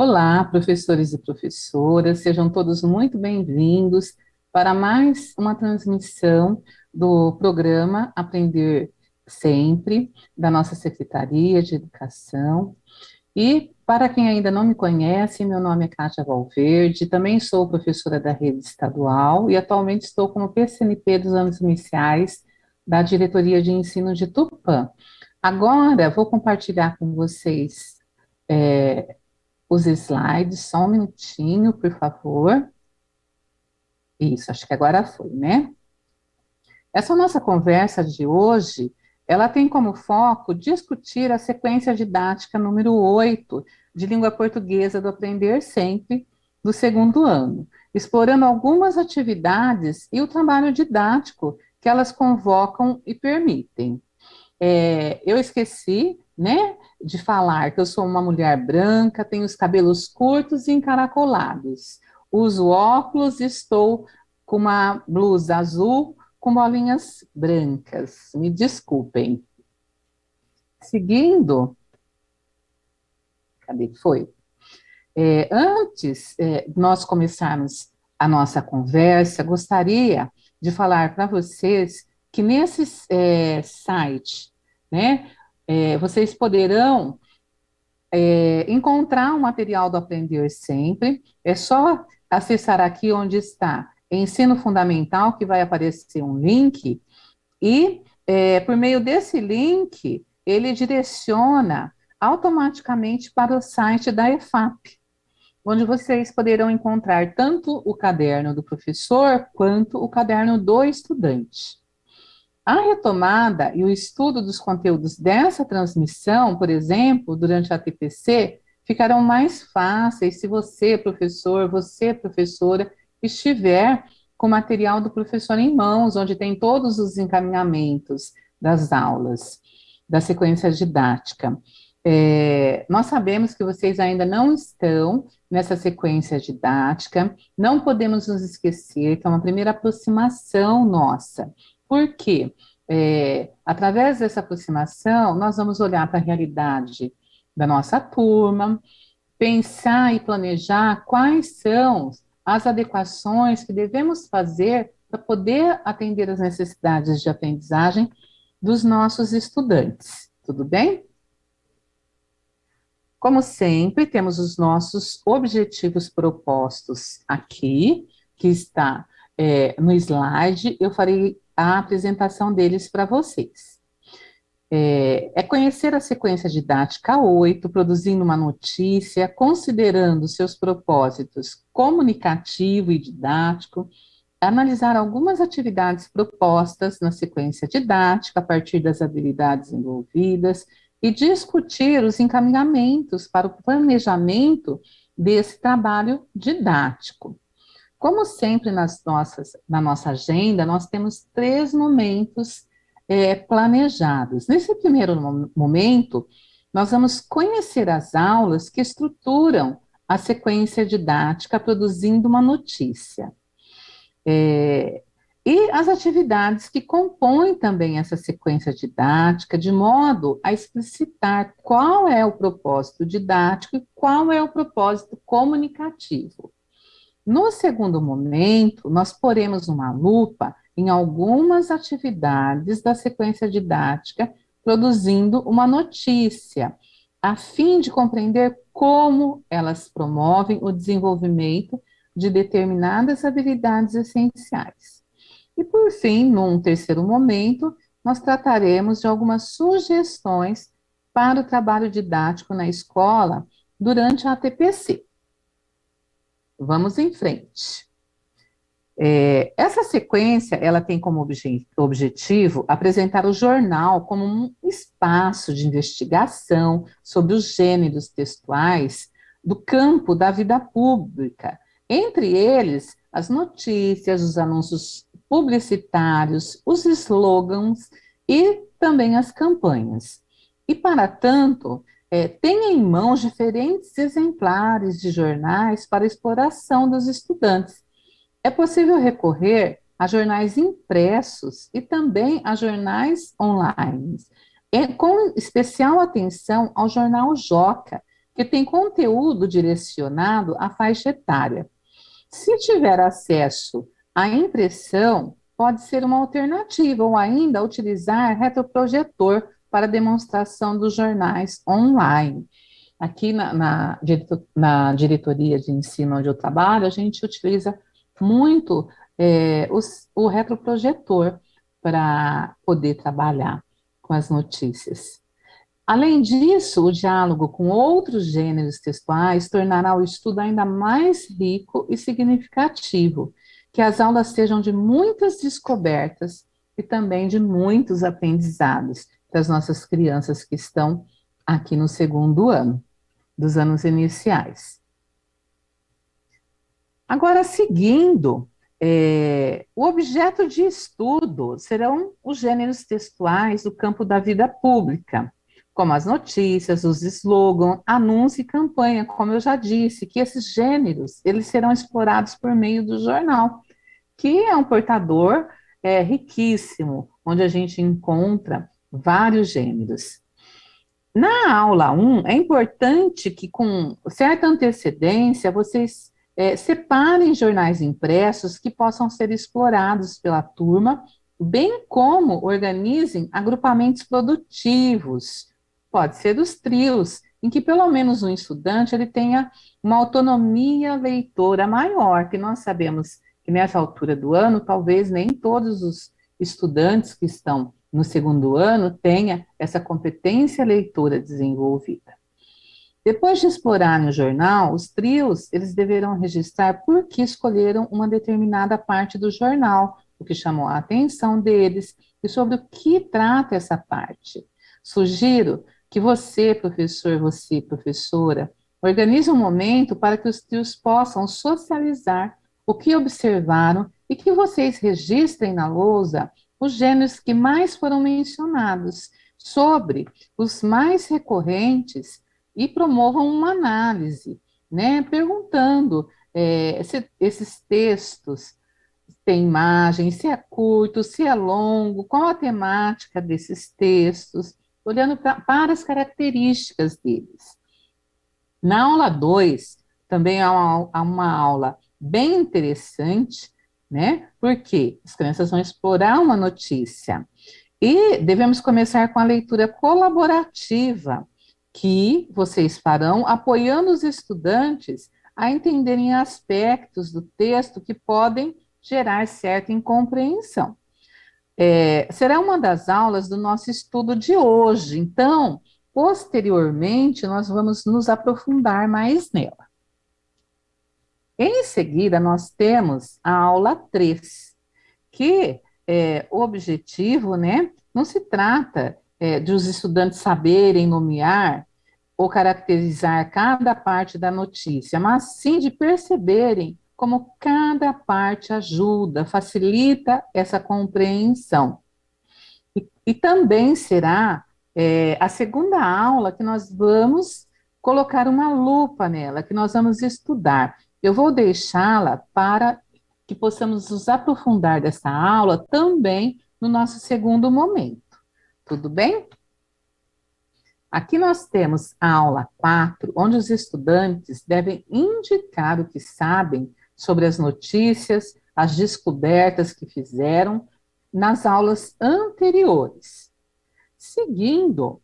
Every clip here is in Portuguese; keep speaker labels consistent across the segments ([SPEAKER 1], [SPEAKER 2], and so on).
[SPEAKER 1] Olá, professores e professoras, sejam todos muito bem-vindos para mais uma transmissão do programa Aprender Sempre, da nossa Secretaria de Educação. E para quem ainda não me conhece, meu nome é Kátia Valverde, também sou professora da rede estadual e atualmente estou como PCNP dos anos iniciais da Diretoria de Ensino de Tupã. Agora, vou compartilhar com vocês os slides, só um minutinho, por favor. Isso, acho que agora foi, né? Essa nossa conversa de hoje, ela tem como foco discutir a sequência didática número 8 de língua portuguesa do Aprender Sempre, do segundo ano, explorando algumas atividades e o trabalho didático que elas convocam e permitem. Eu esqueci, né, de falar que eu sou uma mulher branca, tenho os cabelos curtos e encaracolados, uso óculos e estou com uma blusa azul com bolinhas brancas. Me desculpem. Seguindo, cadê que foi? Antes de nós começarmos a nossa conversa, gostaria de falar para vocês que nesse site, né, vocês poderão encontrar o material do Aprender Sempre. É só acessar aqui onde está Ensino Fundamental, que vai aparecer um link, e por meio desse link, ele direciona automaticamente para o site da EFAP, onde vocês poderão encontrar tanto o caderno do professor quanto o caderno do estudante. A retomada e o estudo dos conteúdos dessa transmissão, por exemplo, durante a TPC, ficarão mais fáceis se você, professor, você, professora, estiver com o material do professor em mãos, onde tem todos os encaminhamentos das aulas, da sequência didática. Nós sabemos que vocês ainda não estão nessa sequência didática, não podemos nos esquecer que é uma primeira aproximação nossa. Por quê? Através dessa aproximação, nós vamos olhar para a realidade da nossa turma, pensar e planejar quais são as adequações que devemos fazer para poder atender às necessidades de aprendizagem dos nossos estudantes. Tudo bem? Como sempre, temos os nossos objetivos propostos aqui, que está no slide. Eu farei a apresentação deles para vocês. Conhecer a sequência didática 8, produzindo uma notícia, considerando seus propósitos comunicativo e didático, analisar algumas atividades propostas na sequência didática a partir das habilidades envolvidas e discutir os encaminhamentos para o planejamento desse trabalho didático. Como sempre na nossa agenda, nós temos 3 momentos planejados. Nesse primeiro momento, nós vamos conhecer as aulas que estruturam a sequência didática, produzindo uma notícia. E as atividades que compõem também essa sequência didática, de modo a explicitar qual é o propósito didático e qual é o propósito comunicativo. No segundo momento, nós poremos uma lupa em algumas atividades da sequência didática, produzindo uma notícia, a fim de compreender como elas promovem o desenvolvimento de determinadas habilidades essenciais. E, por fim, num terceiro momento, nós trataremos de algumas sugestões para o trabalho didático na escola durante a TPC. Vamos em frente. Essa sequência, ela tem como objetivo apresentar o jornal como um espaço de investigação sobre os gêneros textuais do campo da vida pública, entre eles as notícias, os anúncios publicitários, os slogans e também as campanhas. E, para tanto, tenha em mãos diferentes exemplares de jornais para exploração dos estudantes. É possível recorrer a jornais impressos e também a jornais online, com especial atenção ao jornal Joca, que tem conteúdo direcionado à faixa etária. Se tiver acesso à impressão, pode ser uma alternativa, ou ainda utilizar retroprojetor para demonstração dos jornais online. Aqui na diretoria de ensino onde eu trabalho, a gente utiliza muito o retroprojetor para poder trabalhar com as notícias. Além disso, o diálogo com outros gêneros textuais tornará o estudo ainda mais rico e significativo, que as aulas sejam de muitas descobertas e também de muitos aprendizados para as nossas crianças que estão aqui no segundo ano, dos anos iniciais. Agora, seguindo, o objeto de estudo serão os gêneros textuais do campo da vida pública, como as notícias, os slogans, anúncio e campanha, como eu já disse, que esses gêneros, eles serão explorados por meio do jornal, que é um portador riquíssimo, onde a gente encontra vários gêneros. Na aula 1, é importante que, com certa antecedência, vocês separem jornais impressos que possam ser explorados pela turma, bem como organizem agrupamentos produtivos. Pode ser os trios, em que pelo menos um estudante ele tenha uma autonomia leitora maior, que nós sabemos que nessa altura do ano, talvez nem todos os estudantes que estão no segundo ano tenha essa competência leitora desenvolvida. Depois de explorarem o jornal, os trios, eles deverão registrar por que escolheram uma determinada parte do jornal, o que chamou a atenção deles e sobre o que trata essa parte. Sugiro que você, professor, você, professora, organize um momento para que os trios possam socializar o que observaram e que vocês registrem na lousa os gêneros que mais foram mencionados, sobre os mais recorrentes e promovam uma análise, né, perguntando se esses textos têm imagem, se é curto, se é longo, qual a temática desses textos, olhando para as características deles. Na aula 2, também há uma aula bem interessante, né? Porque as crianças vão explorar uma notícia. E devemos começar com a leitura colaborativa, que vocês farão apoiando os estudantes a entenderem aspectos do texto que podem gerar certa incompreensão. Será uma das aulas do nosso estudo de hoje, então, posteriormente, nós vamos nos aprofundar mais nela. Em seguida, nós temos a aula 3, que o objetivo, né, não se trata de os estudantes saberem nomear ou caracterizar cada parte da notícia, mas sim de perceberem como cada parte ajuda, facilita essa compreensão. E também será a segunda aula que nós vamos colocar uma lupa nela, que nós vamos estudar. Eu vou deixá-la para que possamos nos aprofundar dessa aula também no nosso segundo momento. Tudo bem? Aqui nós temos a aula 4, onde os estudantes devem indicar o que sabem sobre as notícias, as descobertas que fizeram nas aulas anteriores. Seguindo,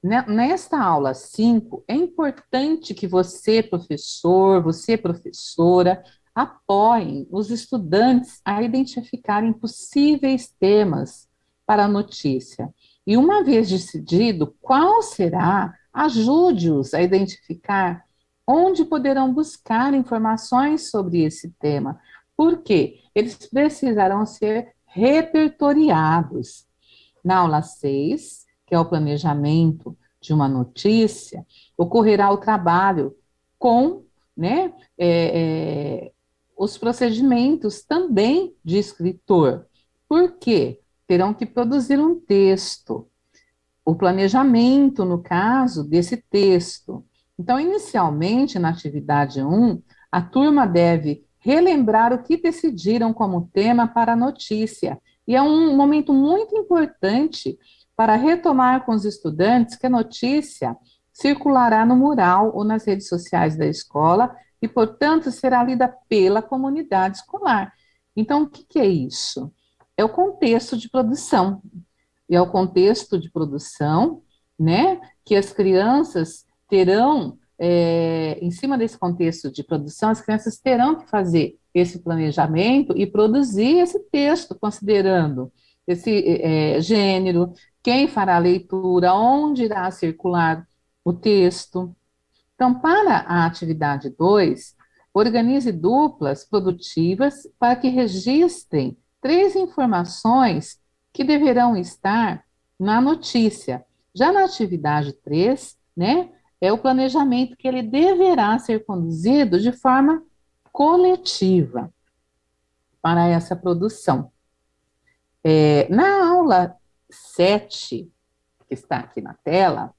[SPEAKER 1] nesta aula 5, é importante que você, professor, você, professora, apoiem os estudantes a identificarem possíveis temas para a notícia. E uma vez decidido qual será, ajude-os a identificar onde poderão buscar informações sobre esse tema, porque eles precisarão ser repertoriados. Na aula 6, que é o planejamento de uma notícia, ocorrerá o trabalho com, né, os procedimentos também de escritor. Por quê? Terão que produzir um texto, o planejamento, no caso, desse texto. Então, inicialmente, na atividade 1, a turma deve relembrar o que decidiram como tema para a notícia. E é um momento muito importante para retomar com os estudantes que a notícia circulará no mural ou nas redes sociais da escola e, portanto, será lida pela comunidade escolar. Então, o que é isso? É o contexto de produção. E é o contexto de produção, né, que as crianças terão, em cima desse contexto de produção, as crianças terão que fazer esse planejamento e produzir esse texto, considerando esse gênero, quem fará a leitura, onde irá circular o texto. Então, para a atividade 2, organize duplas produtivas para que registrem 3 informações que deverão estar na notícia. Já na atividade 3, né, é o planejamento que ele deverá ser conduzido de forma coletiva para essa produção. Na aula 7, que está aqui na tela,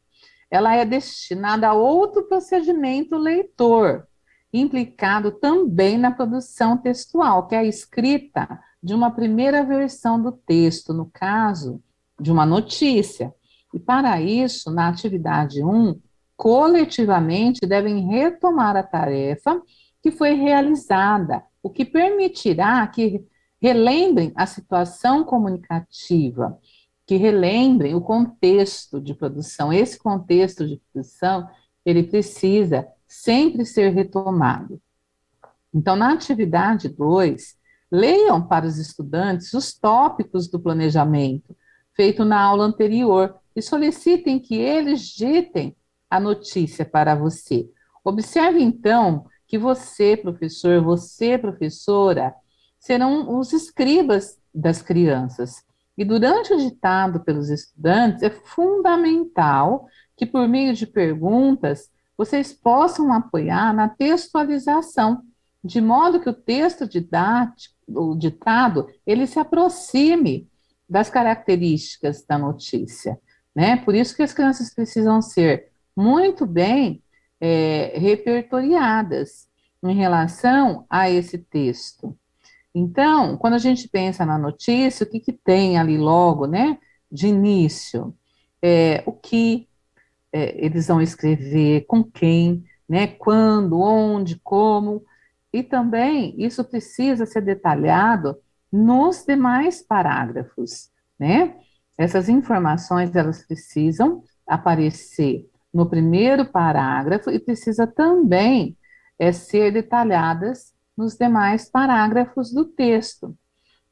[SPEAKER 1] ela é destinada a outro procedimento leitor, implicado também na produção textual, que é a escrita de uma primeira versão do texto, no caso de uma notícia. E para isso, na atividade 1, coletivamente devem retomar a tarefa que foi realizada, o que permitirá que relembrem a situação comunicativa, que relembrem o contexto de produção. Esse contexto de produção, ele precisa sempre ser retomado. Então, na atividade 2, leiam para os estudantes os tópicos do planejamento, feito na aula anterior, e solicitem que eles ditem a notícia para você. Observe, então, que você, professor, você, professora, serão os escribas das crianças. E durante o ditado pelos estudantes, é fundamental que, por meio de perguntas, vocês possam apoiar na textualização, de modo que o texto didático, o ditado, ele se aproxime das características da notícia, né? Por isso que as crianças precisam ser muito bem repertoriadas em relação a esse texto. Então, quando a gente pensa na notícia, o que, que tem ali logo, né, de início? O que eles vão escrever, com quem, né, quando, onde, como, e também isso precisa ser detalhado nos demais parágrafos, né? Essas informações, elas precisam aparecer no primeiro parágrafo e precisa também ser detalhadas nos demais parágrafos do texto.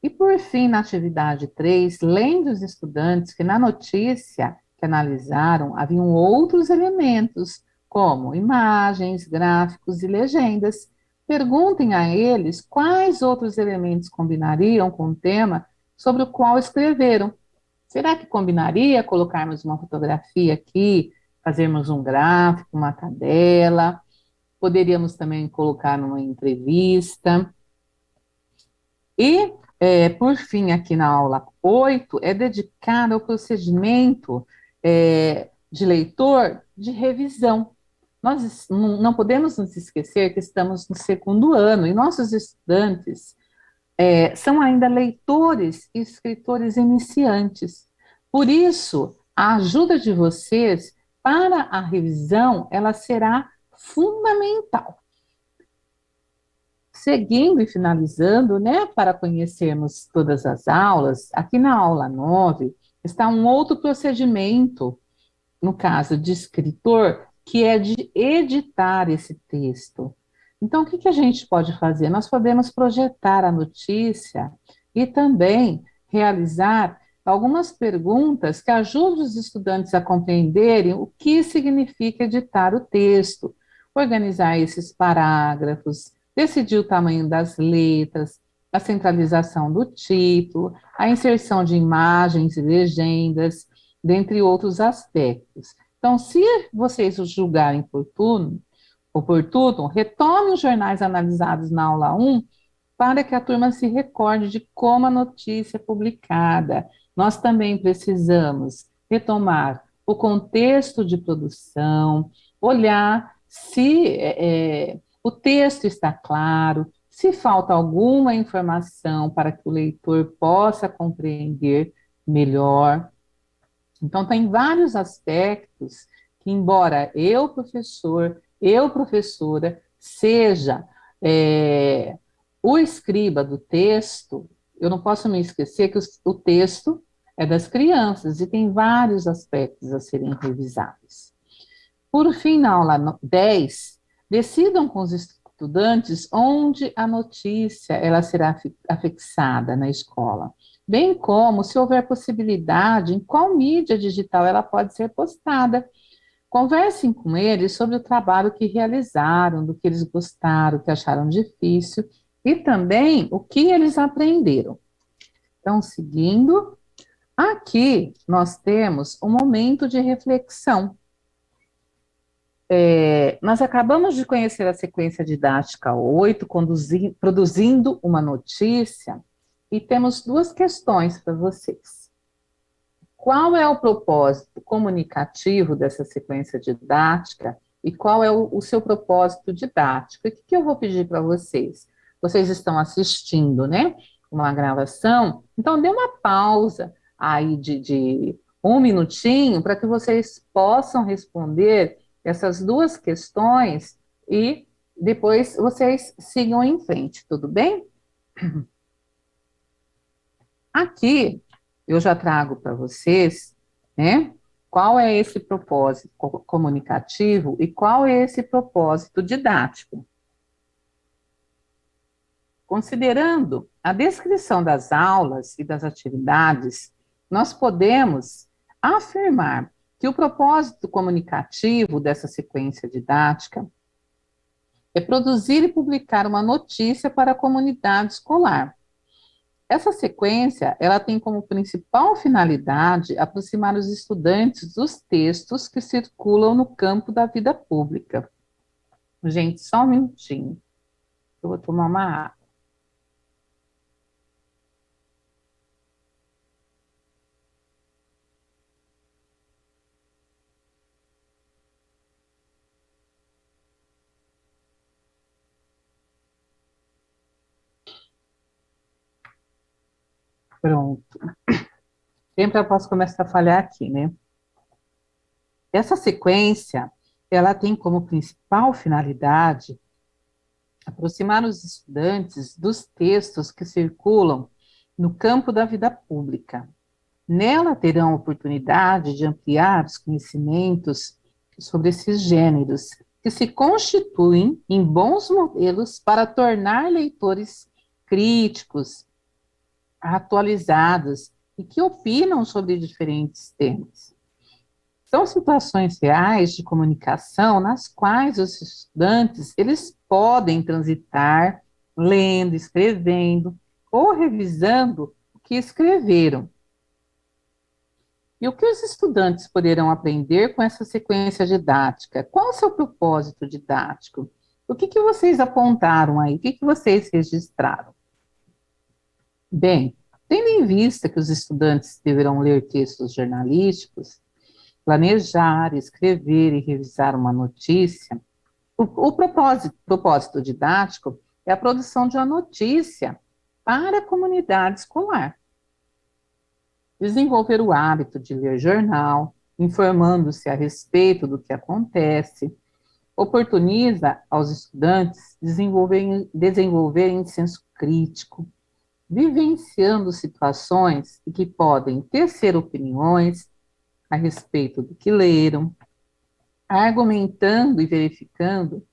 [SPEAKER 1] E por fim, na atividade 3, lembre os estudantes que na notícia que analisaram haviam outros elementos, como imagens, gráficos e legendas. Perguntem a eles quais outros elementos combinariam com o tema sobre o qual escreveram. Será que combinaria colocarmos uma fotografia aqui, fazermos um gráfico, uma tabela? Poderíamos também colocar numa entrevista. E, por fim, aqui na aula 8, é dedicada ao procedimento de leitor de revisão. Nós não podemos nos esquecer que estamos no segundo ano e nossos estudantes são ainda leitores e escritores iniciantes. Por isso, a ajuda de vocês para a revisão, ela será fundamental. Seguindo e finalizando, né, para conhecermos todas as aulas, aqui na aula 9 está um outro procedimento, no caso de escritor, que é de editar esse texto. Então, o que, que a gente pode fazer? Nós podemos projetar a notícia e também realizar algumas perguntas que ajudem os estudantes a compreenderem o que significa editar o texto, organizar esses parágrafos, decidir o tamanho das letras, a centralização do título, a inserção de imagens e legendas, dentre outros aspectos. Então, se vocês o julgarem oportuno, retome os jornais analisados na aula 1 para que a turma se recorde de como a notícia é publicada. Nós também precisamos retomar o contexto de produção, olhar se o texto está claro, se falta alguma informação para que o leitor possa compreender melhor. Então, tem vários aspectos que embora eu, professora, seja o escriba do texto, eu não posso me esquecer que o texto é das crianças e tem vários aspectos a serem revisados. Por fim, na aula 10, decidam com os estudantes onde a notícia ela será afixada na escola, bem como, se houver possibilidade, em qual mídia digital ela pode ser postada. Conversem com eles sobre o trabalho que realizaram, do que eles gostaram, o que acharam difícil e também o que eles aprenderam. Então, seguindo, aqui nós temos um momento de reflexão. Nós acabamos de conhecer a sequência didática 8, produzindo uma notícia, e temos duas questões para vocês. Qual é o propósito comunicativo dessa sequência didática e qual é o seu propósito didático? E o que eu vou pedir para vocês? Vocês estão assistindo, né? Uma gravação, então dê uma pausa aí de um minutinho para que vocês possam responder essas duas questões e depois vocês sigam em frente, tudo bem? Aqui eu já trago para vocês, né, qual é esse propósito comunicativo e qual é esse propósito didático. Considerando a descrição das aulas e das atividades, nós podemos afirmar que o propósito comunicativo dessa sequência didática é produzir e publicar uma notícia para a comunidade escolar. Essa sequência, ela tem como principal finalidade aproximar os estudantes dos textos que circulam no campo da vida pública. Gente, só um minutinho. Eu vou tomar uma água. Pronto. Sempre eu posso começar a falhar aqui, né? Essa sequência, ela tem como principal finalidade aproximar os estudantes dos textos que circulam no campo da vida pública. Nela terão a oportunidade de ampliar os conhecimentos sobre esses gêneros, que se constituem em bons modelos para tornar leitores críticos, atualizados e que opinam sobre diferentes temas. São situações reais de comunicação nas quais os estudantes eles podem transitar lendo, escrevendo ou revisando o que escreveram. E o que os estudantes poderão aprender com essa sequência didática? Qual o seu propósito didático? O que vocês apontaram aí? O que vocês registraram? Bem, tendo em vista que os estudantes deverão ler textos jornalísticos, planejar, escrever e revisar uma notícia, o propósito didático é a produção de uma notícia para a comunidade escolar. Desenvolver o hábito de ler jornal, informando-se a respeito do que acontece, oportuniza aos estudantes desenvolverem senso crítico, vivenciando situações em que podem tecer opiniões a respeito do que leram, argumentando e verificando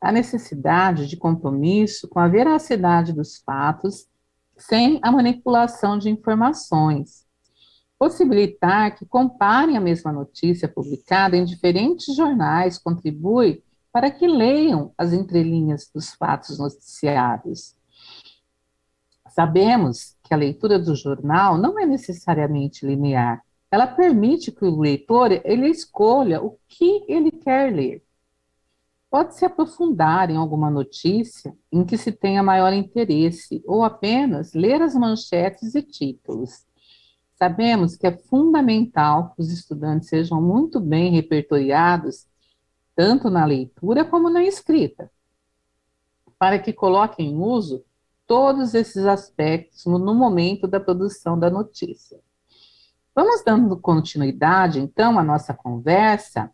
[SPEAKER 1] a necessidade de compromisso com a veracidade dos fatos, sem a manipulação de informações. Possibilitar que comparem a mesma notícia publicada em diferentes jornais contribui para que leiam as entrelinhas dos fatos noticiados. Sabemos que a leitura do jornal não é necessariamente linear. Ela permite que o leitor ele escolha o que ele quer ler. Pode-se aprofundar em alguma notícia em que se tenha maior interesse, ou apenas ler as manchetes e títulos. Sabemos que é fundamental que os estudantes sejam muito bem repertoriados, tanto na leitura como na escrita, para que coloquem em uso todos esses aspectos no momento da produção da notícia. Vamos dando continuidade, então, à nossa conversa,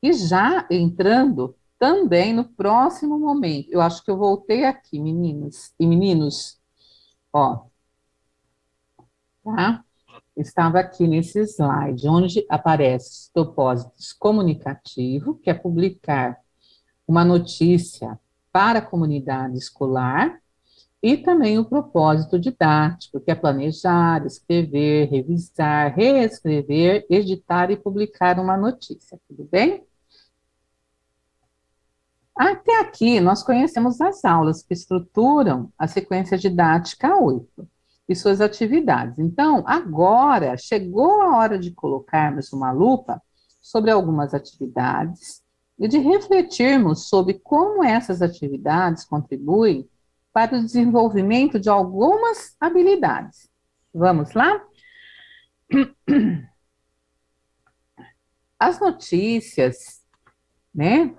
[SPEAKER 1] E já entrando também no próximo momento, eu acho que eu voltei aqui, meninas e meninos, ó, tá? Estava aqui nesse slide, onde aparece os propósitos comunicativo, que é publicar uma notícia para a comunidade escolar, e também o propósito didático, que é planejar, escrever, revisar, reescrever, editar e publicar uma notícia, tudo bem? Até aqui, nós conhecemos as aulas que estruturam a sequência didática 8 e suas atividades. Então, agora chegou a hora de colocarmos uma lupa sobre algumas atividades e de refletirmos sobre como essas atividades contribuem para o desenvolvimento de algumas habilidades. Vamos lá? As notícias, né,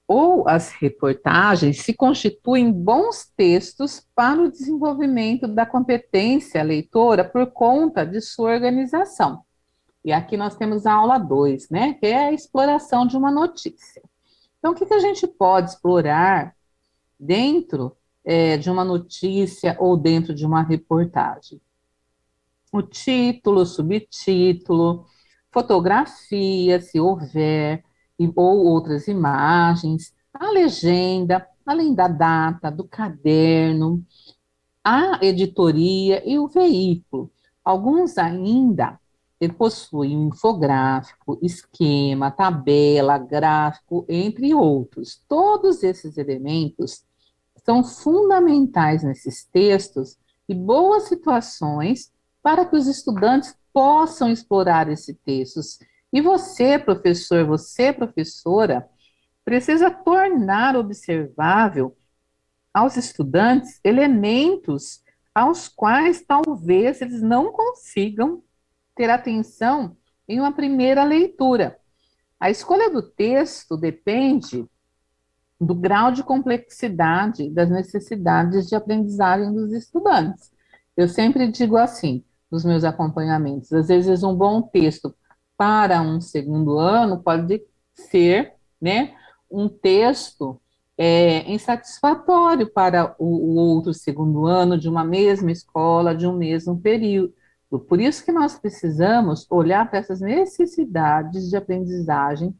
[SPEAKER 1] ou as reportagens se constituem bons textos para o desenvolvimento da competência leitora por conta de sua organização. E aqui nós temos a aula 2, né, que é a exploração de uma notícia. Então, o que a gente pode explorar dentro de uma notícia ou dentro de uma reportagem? O título, o subtítulo, fotografia, se houver, ou outras imagens, a legenda, além da data, do caderno, a editoria e o veículo. Alguns ainda possuem um infográfico, esquema, tabela, gráfico, entre outros. Todos esses elementos são fundamentais nesses textos e boas situações para que os estudantes possam explorar esses textos. E você, professor, você, professora, precisa tornar observável aos estudantes elementos aos quais talvez eles não consigam ter atenção em uma primeira leitura. A escolha do texto depende do grau de complexidade das necessidades de aprendizagem dos estudantes. Eu sempre digo assim, nos meus acompanhamentos, às vezes um bom texto para um segundo ano pode ser, né, um texto insatisfatório para o outro segundo ano de uma mesma escola, de um mesmo período. Por isso que nós precisamos olhar para essas necessidades de aprendizagem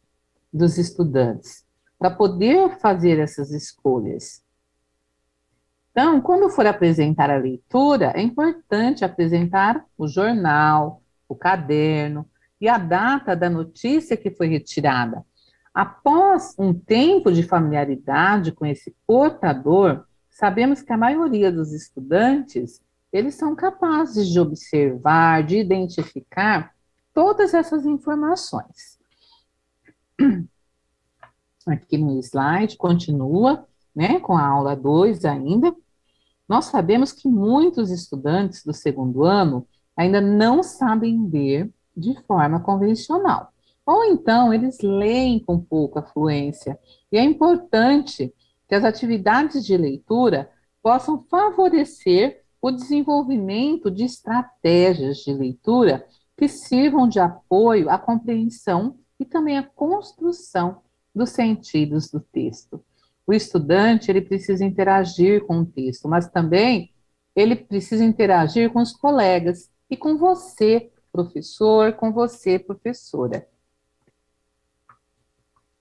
[SPEAKER 1] dos estudantes, para poder fazer essas escolhas. Então, quando for apresentar a leitura, é importante apresentar o jornal, o caderno e a data da notícia que foi retirada. Após um tempo de familiaridade com esse portador, sabemos que a maioria dos estudantes, eles são capazes de observar, de identificar todas essas informações. Aqui no slide, continua, né, com a aula 2 ainda. Nós sabemos que muitos estudantes do segundo ano ainda não sabem ler de forma convencional. Ou então, eles leem com pouca fluência. E é importante que as atividades de leitura possam favorecer o desenvolvimento de estratégias de leitura que sirvam de apoio à compreensão e também à construção dos sentidos do texto. O estudante, ele precisa interagir com o texto, mas também ele precisa interagir com os colegas e com você, professor, com você, professora.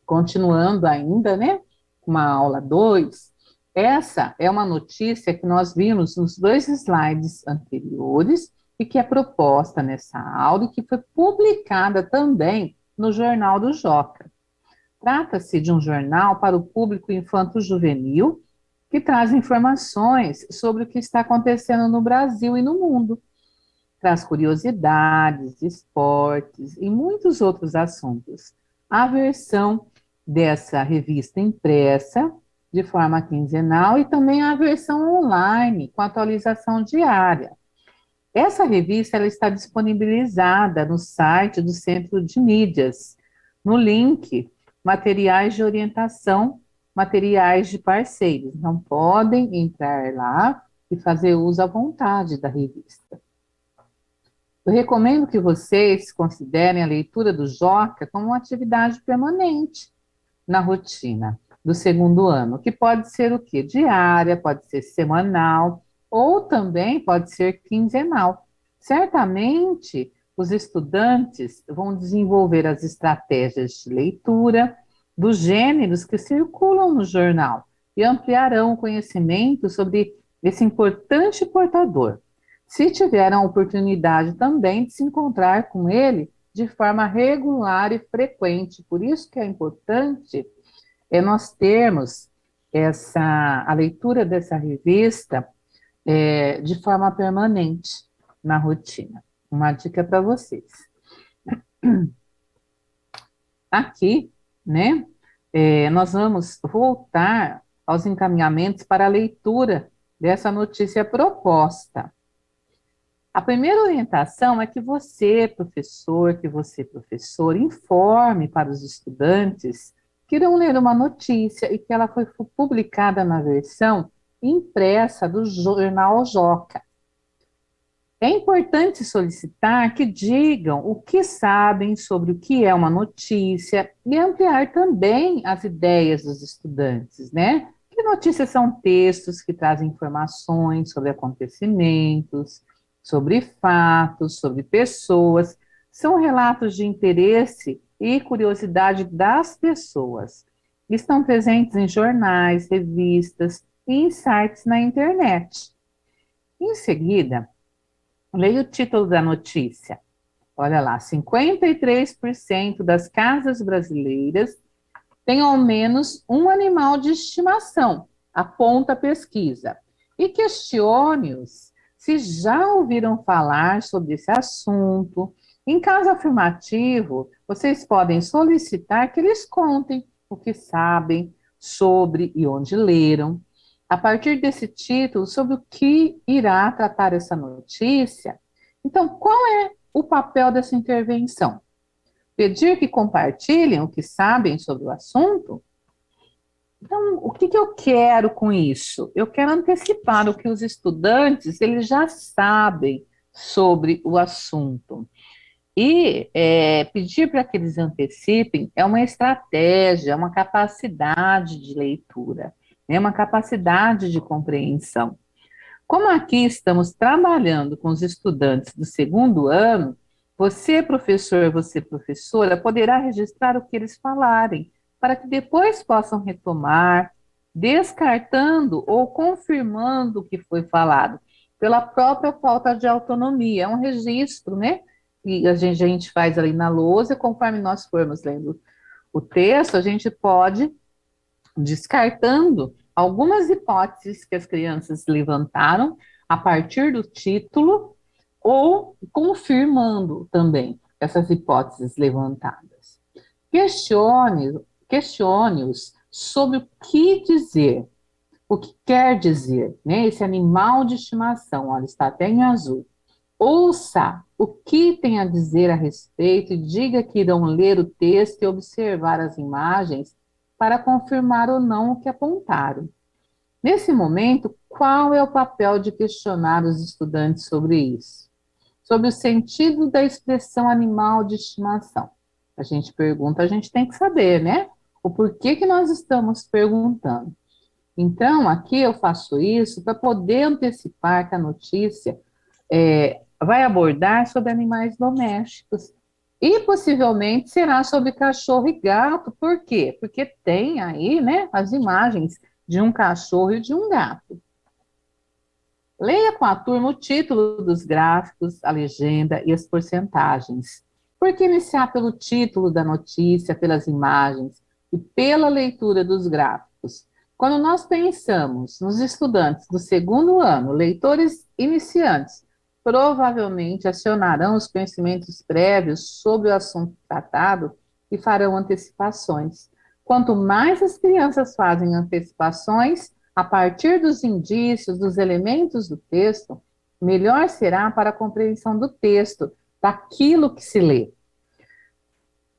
[SPEAKER 1] Continuando ainda, né, com a aula 2, essa é uma notícia que nós vimos nos 2 slides anteriores e que é proposta nessa aula e que foi publicada também no Jornal do Joca. Trata-se de um jornal para o público infanto-juvenil que traz informações sobre o que está acontecendo no Brasil e no mundo. Traz curiosidades, esportes e muitos outros assuntos. A versão dessa revista impressa, de forma quinzenal, e também a versão online, com atualização diária. Essa revista ela está disponibilizada no site do Centro de Mídias, no link materiais de orientação, materiais de parceiros. Então, podem entrar lá e fazer uso à vontade da revista. Eu recomendo que vocês considerem a leitura do Joca como uma atividade permanente, na rotina do segundo ano, que pode ser o quê? Diária, pode ser semanal, ou também pode ser quinzenal. Certamente, os estudantes vão desenvolver as estratégias de leitura dos gêneros que circulam no jornal e ampliarão o conhecimento sobre esse importante portador. Se tiveram a oportunidade também de se encontrar com ele de forma regular e frequente. Por isso que é importante nós termos a leitura dessa revista de forma permanente na rotina. Uma dica para vocês. Aqui, né, nós vamos voltar aos encaminhamentos para a leitura dessa notícia proposta. A primeira orientação é que você, professor, informe para os estudantes que irão ler uma notícia e que ela foi publicada na versão impressa do jornal Joca. É importante solicitar que digam o que sabem sobre o que é uma notícia e ampliar também as ideias dos estudantes, né? Que notícias são textos que trazem informações sobre acontecimentos, sobre fatos, sobre pessoas, são relatos de interesse e curiosidade das pessoas. Estão presentes em jornais, revistas e em sites na internet. Em seguida, leia o título da notícia. Olha lá, 53% das casas brasileiras têm ao menos um animal de estimação, aponta a pesquisa. E questione-os se já ouviram falar sobre esse assunto. Em caso afirmativo, vocês podem solicitar que eles contem o que sabem sobre e onde leram. A partir desse título, sobre o que irá tratar essa notícia. Então, qual é o papel dessa intervenção? Pedir que compartilhem o que sabem sobre o assunto? Então, o que eu quero com isso? Eu quero antecipar o que os estudantes eles já sabem sobre o assunto. E pedir para que eles antecipem é uma estratégia, é uma capacidade de leitura, é uma capacidade de compreensão. Como aqui estamos trabalhando com os estudantes do segundo ano, você, professor, você, professora, poderá registrar o que eles falarem, para que depois possam retomar, descartando ou confirmando o que foi falado, pela própria falta de autonomia. É um registro, né? E a gente faz ali na lousa, conforme nós formos lendo o texto, a gente pode descartando algumas hipóteses que as crianças levantaram a partir do título ou confirmando também essas hipóteses levantadas. Questione-os sobre o que dizer, o que quer dizer, né? Esse animal de estimação, olha, está até em azul. Ouça o que tem a dizer a respeito e diga que irão ler o texto e observar as imagens para confirmar ou não o que apontaram. Nesse momento, qual é o papel de questionar os estudantes sobre isso? Sobre o sentido da expressão animal de estimação. A gente pergunta, a gente tem que saber, né? O porquê que nós estamos perguntando. Então, aqui eu faço isso para poder antecipar que a notícia vai abordar sobre animais domésticos e possivelmente será sobre cachorro e gato. Por quê? Porque tem aí, né, as imagens de um cachorro e de um gato. Leia com a turma o título dos gráficos, a legenda e as porcentagens. Por que iniciar pelo título da notícia, pelas imagens e pela leitura dos gráficos? Quando nós pensamos nos estudantes do segundo ano, leitores iniciantes, provavelmente acionarão os conhecimentos prévios sobre o assunto tratado e farão antecipações. Quanto mais as crianças fazem antecipações, a partir dos indícios, dos elementos do texto, melhor será para a compreensão do texto, daquilo que se lê.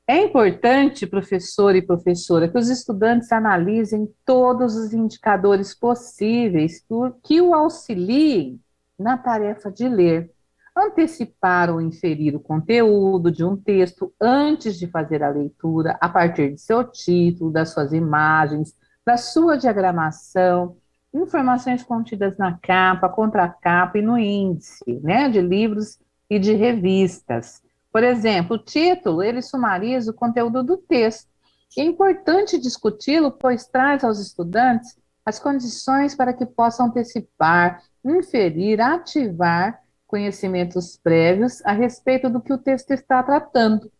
[SPEAKER 1] É importante, professor e professora, que os estudantes analisem todos os indicadores possíveis que o auxiliem na tarefa de ler. antecipar ou inferir o conteúdo de um texto antes de fazer a leitura, a partir de seu título, das suas imagens, da sua diagramação, informações contidas na capa, contracapa e no índice, né, de livros e de revistas. Por exemplo, o título, ele sumariza o conteúdo do texto. É importante discuti-lo, pois traz aos estudantes as condições para que possam antecipar, inferir, ativar conhecimentos prévios a respeito do que o texto está tratando.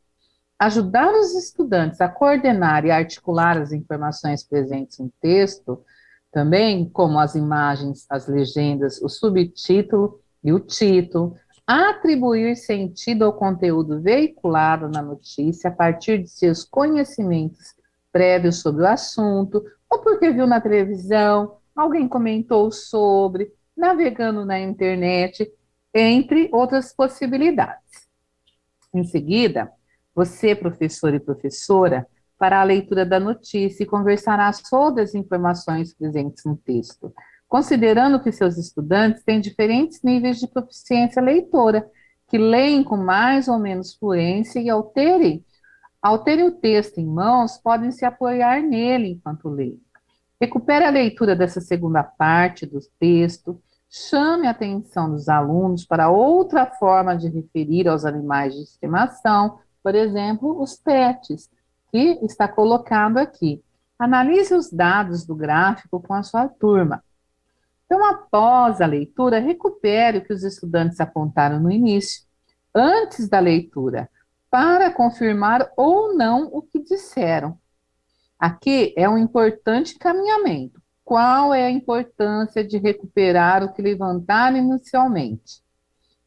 [SPEAKER 1] Ajudar os estudantes a coordenar e articular as informações presentes no texto, também como as imagens, as legendas, o subtítulo e o título, atribuir sentido ao conteúdo veiculado na notícia a partir de seus conhecimentos prévios sobre o assunto, ou porque viu na televisão, alguém comentou sobre, navegando na internet, entre outras possibilidades. Em seguida, você, professor e professora, fará a leitura da notícia e conversará sobre as informações presentes no texto, considerando que seus estudantes têm diferentes níveis de proficiência leitora, que leem com mais ou menos fluência e, ao terem o texto em mãos, podem se apoiar nele enquanto leem. Recupere a leitura dessa segunda parte do texto, chame a atenção dos alunos para outra forma de referir aos animais de estimação, por exemplo, os pets, que está colocado aqui. Analise os dados do gráfico com a sua turma. Então, após a leitura, recupere o que os estudantes apontaram no início, antes da leitura, para confirmar ou não o que disseram. Aqui é um importante caminhamento. Qual é a importância de recuperar o que levantaram inicialmente?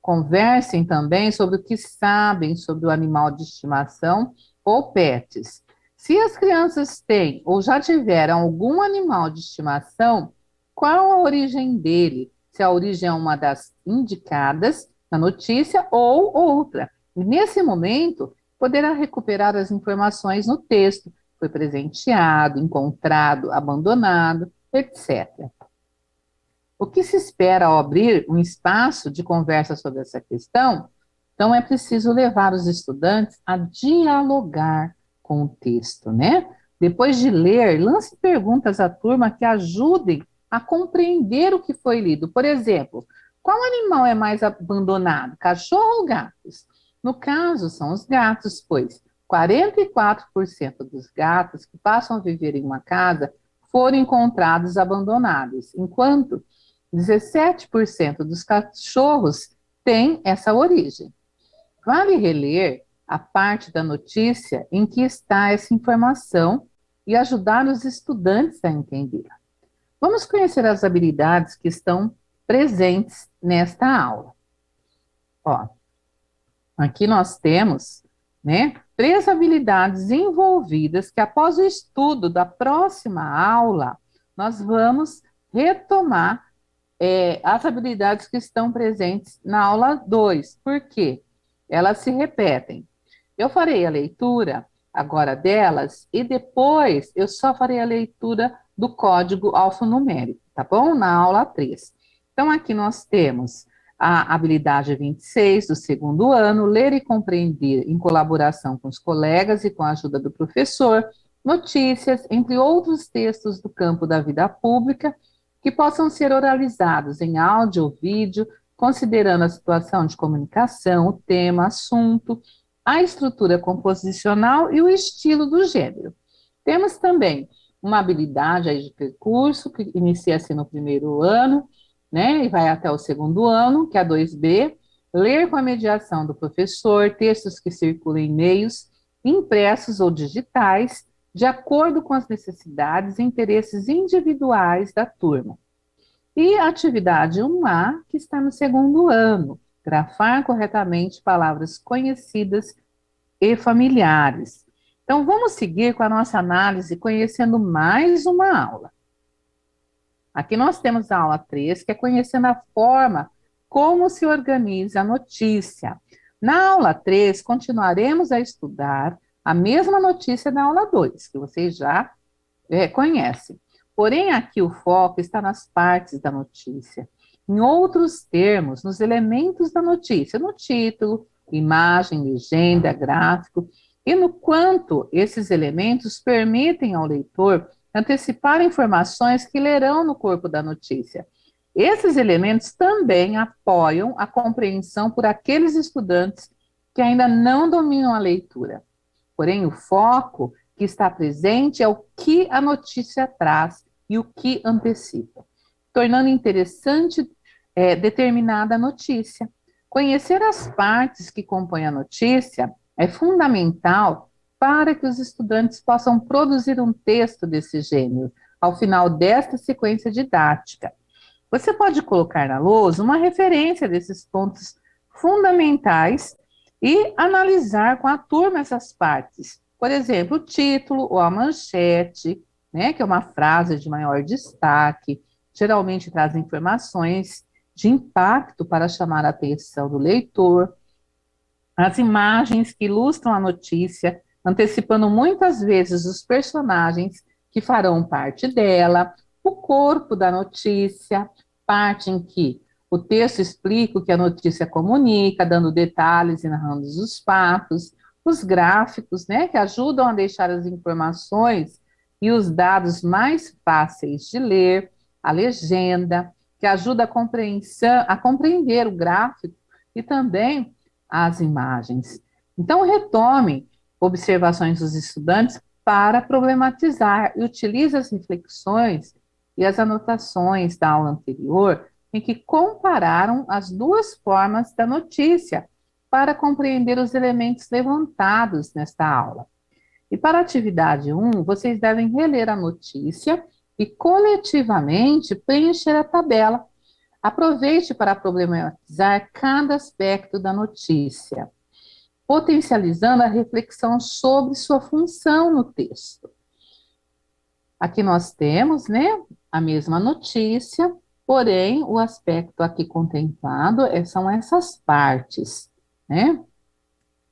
[SPEAKER 1] Conversem também sobre o que sabem sobre o animal de estimação ou pets. Se as crianças têm ou já tiveram algum animal de estimação, qual a origem dele? Se a origem é uma das indicadas na notícia ou outra. E nesse momento, poderá recuperar as informações no texto. Foi presenteado, encontrado, abandonado, etc. O que se espera ao abrir um espaço de conversa sobre essa questão? Então, é preciso levar os estudantes a dialogar com o texto, né? Depois de ler, lance perguntas à turma que ajudem a compreender o que foi lido. Por exemplo, qual animal é mais abandonado, cachorro ou gatos? No caso, são os gatos, pois 44% dos gatos que passam a viver em uma casa foram encontrados abandonados, enquanto 17% dos cachorros têm essa origem. Vale reler a parte da notícia em que está essa informação e ajudar os estudantes a entender. Vamos conhecer as habilidades que estão presentes nesta aula. Ó, aqui nós temos, né, 3 habilidades envolvidas que, após o estudo da próxima aula, nós vamos retomar as habilidades que estão presentes na aula 2. Por quê? Elas se repetem. Eu farei a leitura agora delas e depois eu só farei a leitura do código alfanumérico, tá bom? Na aula 3. Então, aqui nós temos a habilidade 26 do segundo ano, ler e compreender em colaboração com os colegas e com a ajuda do professor, notícias, entre outros textos do campo da vida pública, que possam ser oralizados em áudio ou vídeo, considerando a situação de comunicação, o tema, assunto, a estrutura composicional e o estilo do gênero. Temos também uma habilidade aí de percurso, que inicia-se no primeiro ano, né, e vai até o segundo ano, que é a 2B, ler com a mediação do professor, textos que circulam em meios impressos ou digitais, de acordo com as necessidades e interesses individuais da turma. E a atividade 1A, que está no segundo ano, grafar corretamente palavras conhecidas e familiares. Então, vamos seguir com a nossa análise, conhecendo mais uma aula. Aqui nós temos a aula 3, que é conhecendo a forma como se organiza a notícia. Na aula 3, continuaremos a estudar a mesma notícia da aula 2, que vocês já conhecem. Porém, aqui o foco está nas partes da notícia. em outros termos, nos elementos da notícia, no título, imagem, legenda, gráfico, e no quanto esses elementos permitem ao leitor antecipar informações que lerão no corpo da notícia. Esses elementos também apoiam a compreensão por aqueles estudantes que ainda não dominam a leitura. Porém, o foco que está presente é o que a notícia traz e o que antecipa, tornando interessante determinada notícia. Conhecer as partes que compõem a notícia é fundamental para que os estudantes possam produzir um texto desse gênero ao final desta sequência didática. Você pode colocar na lousa uma referência desses pontos fundamentais e analisar com a turma essas partes. Por exemplo, o título ou a manchete, né, que é uma frase de maior destaque, geralmente traz informações de impacto para chamar a atenção do leitor, as imagens que ilustram a notícia, antecipando muitas vezes os personagens que farão parte dela, o corpo da notícia, parte em que o texto explica o que a notícia comunica, dando detalhes e narrando os fatos, os gráficos, né, que ajudam a deixar as informações e os dados mais fáceis de ler, a legenda, que ajuda a compreender o gráfico e também as imagens. Então, retome observações dos estudantes para problematizar e utilize as reflexões e as anotações da aula anterior em que compararam as duas formas da notícia para compreender os elementos levantados nesta aula. E para a atividade 1, vocês devem reler a notícia e coletivamente preencher a tabela. Aproveite para problematizar cada aspecto da notícia, potencializando a reflexão sobre sua função no texto. Aqui nós temos, né, a mesma notícia, porém, o aspecto aqui contemplado são essas partes, né?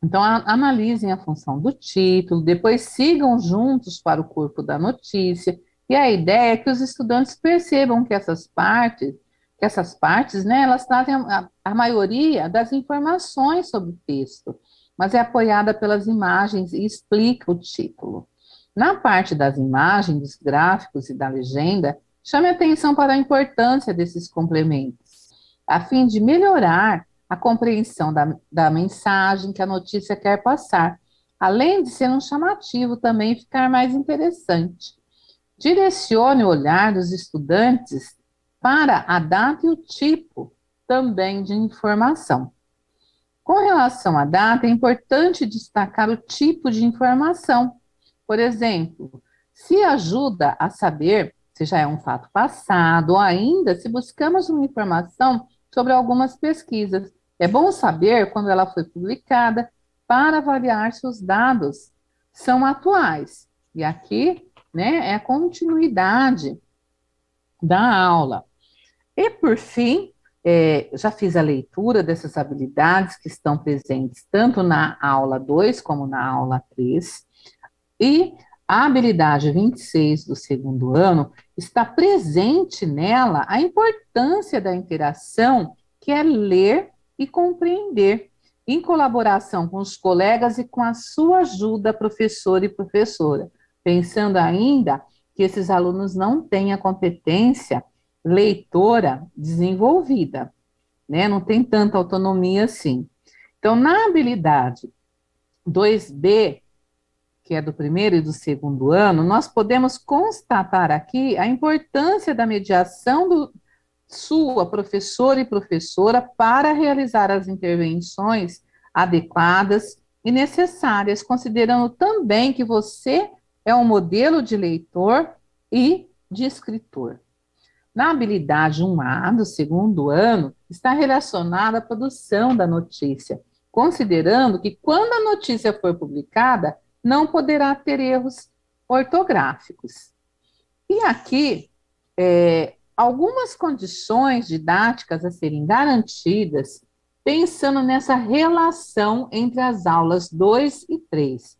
[SPEAKER 1] Então, analisem a função do título, depois sigam juntos para o corpo da notícia, e a ideia é que os estudantes percebam que essas partes, né, elas trazem a maioria das informações sobre o texto, mas é apoiada pelas imagens e explica o título. Na parte das imagens, dos gráficos e da legenda, chame atenção para a importância desses complementos, a fim de melhorar a compreensão da mensagem que a notícia quer passar, além de ser um chamativo também ficar mais interessante. Direcione o olhar dos estudantes para a data e o tipo também de informação. Com relação à data, é importante destacar o tipo de informação. Por exemplo, se ajuda a saber se já é um fato passado, ou ainda se buscamos uma informação sobre algumas pesquisas. É bom saber quando ela foi publicada para avaliar se os dados são atuais. E aqui, né, é a continuidade da aula. E, por fim, já fiz a leitura dessas habilidades que estão presentes tanto na aula 2 como na aula 3. E a habilidade 26 do segundo ano está presente nela a importância da interação, que é ler e compreender, em colaboração com os colegas e com a sua ajuda, professor e professora. Pensando ainda que esses alunos não têm a competência leitora desenvolvida, né? Não tem tanta autonomia assim. Então, na habilidade 2B, que é do primeiro e do segundo ano, nós podemos constatar aqui a importância da mediação do sua professora e professora para realizar as intervenções adequadas e necessárias, considerando também que você é um modelo de leitor e de escritor. Na habilidade 1A do segundo ano, está relacionada à produção da notícia, considerando que quando a notícia for publicada, não poderá ter erros ortográficos. E aqui, algumas condições didáticas a serem garantidas, pensando nessa relação entre as aulas 2 e 3.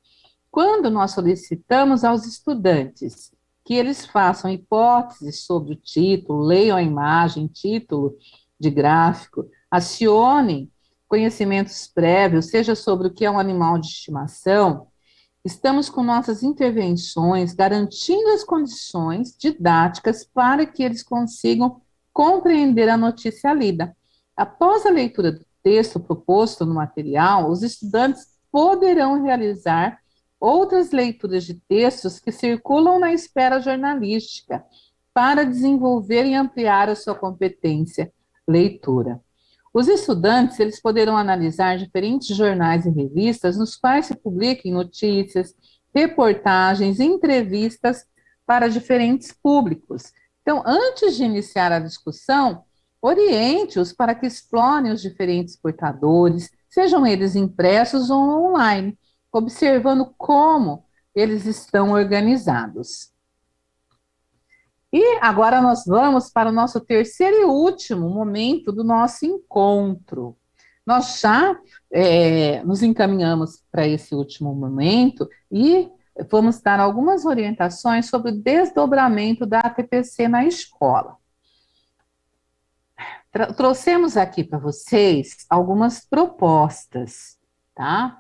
[SPEAKER 1] Quando nós solicitamos aos estudantes que eles façam hipóteses sobre o título, leiam a imagem, título de gráfico, acione conhecimentos prévios, seja sobre o que é um animal de estimação, estamos com nossas intervenções garantindo as condições didáticas para que eles consigam compreender a notícia lida. Após a leitura do texto proposto no material, os estudantes poderão realizar outras leituras de textos que circulam na esfera jornalística para desenvolver e ampliar a sua competência leitura. Os estudantes, eles poderão analisar diferentes jornais e revistas nos quais se publiquem notícias, reportagens, entrevistas para diferentes públicos. Então, antes de iniciar a discussão, oriente-os para que explorem os diferentes portadores, sejam eles impressos ou online, observando como eles estão organizados. E agora nós vamos para o nosso terceiro e último momento do nosso encontro. Nós já nos encaminhamos para esse último momento e vamos dar algumas orientações sobre o desdobramento da ATPC na escola. Trouxemos aqui para vocês algumas propostas, tá?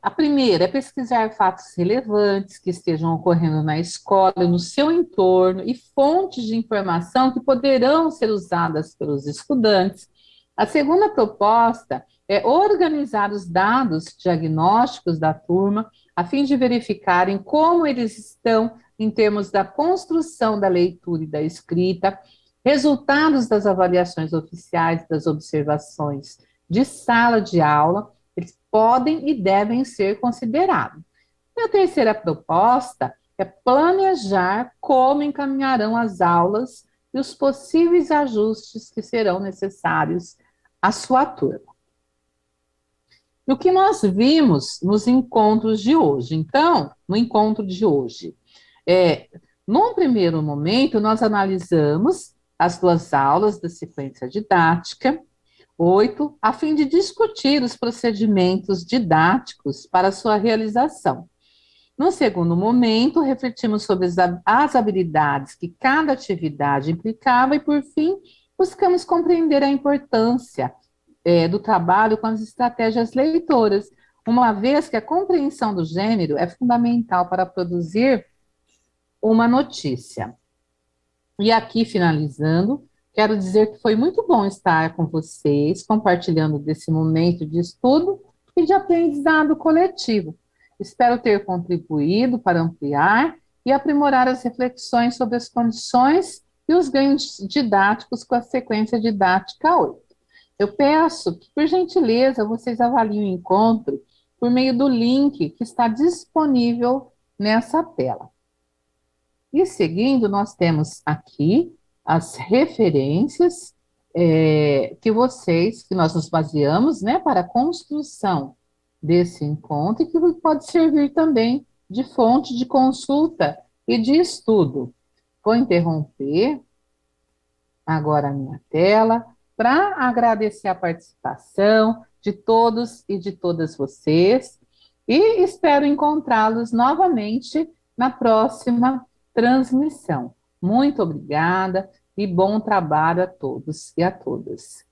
[SPEAKER 1] A primeira é pesquisar fatos relevantes que estejam ocorrendo na escola, no seu entorno, e fontes de informação que poderão ser usadas pelos estudantes. A segunda proposta é organizar os dados diagnósticos da turma, a fim de verificarem como eles estão em termos da construção da leitura e da escrita, resultados das avaliações oficiais, das observações de sala de aula, eles podem e devem ser considerados. E a terceira proposta é planejar como encaminharão as aulas e os possíveis ajustes que serão necessários à sua turma. E o que nós vimos nos encontros de hoje? Então, no encontro de hoje, num primeiro momento, nós analisamos as duas aulas da sequência didática, 8, a fim de discutir os procedimentos didáticos para sua realização. No segundo momento, refletimos sobre as habilidades que cada atividade implicava e, por fim, buscamos compreender a importância do trabalho com as estratégias leitoras, uma vez que a compreensão do gênero é fundamental para produzir uma notícia. E aqui, finalizando, quero dizer que foi muito bom estar com vocês, compartilhando desse momento de estudo e de aprendizado coletivo. Espero ter contribuído para ampliar e aprimorar as reflexões sobre as condições e os ganhos didáticos com a sequência didática 8. Eu peço que, por gentileza, vocês avaliem o encontro por meio do link que está disponível nessa tela. E seguindo, nós temos aqui as referências que nós nos baseamos, né, para a construção desse encontro e que pode servir também de fonte de consulta e de estudo. Vou interromper agora a minha tela para agradecer a participação de todos e de todas vocês e espero encontrá-los novamente na próxima transmissão. Muito obrigada e bom trabalho a todos e a todas.